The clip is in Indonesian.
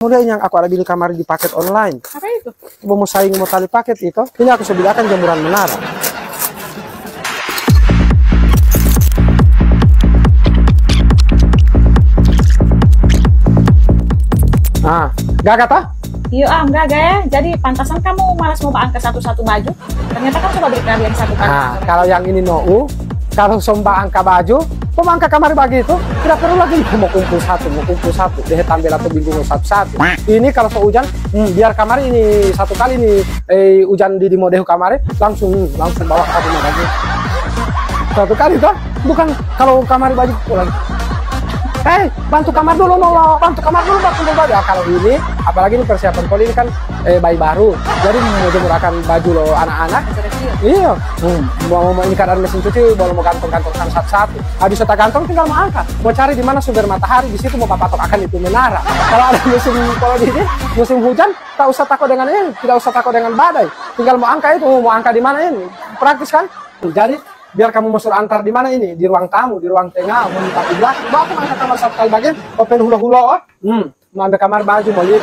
Udah ini yang aku ada beli kamar di paket online. Apa itu? Mau saing mau tali paket itu. Ini aku sudah belikan jemuran menara. Nah, gak kata? Iya enggak ya. Jadi pantasan kamu malas mau angkat satu-satu baju. Ternyata kan coba beli kalian satu kali. Nah, kalau yang ini kalau somba angka baju, pemangka kamar begitu, tidak perlu lagi mau kumpul satu, deh tampil atau bingung satu-satu. Ini kalau hujan, biar kamar ini satu kali nih, hujan di model kamar langsung bawa satu baju. Satu kali toh, bukan kalau kamar baju pulang. Bantu kamar dulu bantu kamar dulu kumpul baju. Nah, kalau ini, apalagi ini persiapan kali ini kan bayi baru, jadi mau jemurkan baju lo anak-anak. Iya, mau ini keadaan mesin cuci, mau gantung-gantungkan satu-satu. Habis kita gantong tinggal mau angkat. Mau cari di mana sumber matahari, di situ mau patok akan itu menara. Kalau ada kalau di ini musim hujan, tak usah takut dengan ini, tidak usah takut dengan badai. Tinggal mau angkat itu, mau angkat di mana ini, praktis kan? Jadi biar kamu mau suruh antar di mana ini, di ruang tamu, di ruang tengah, mau di belakang. Mau aku angkat kamar satu kali bagian, open hula-hula, mau ambil kamar baju, mau lihat.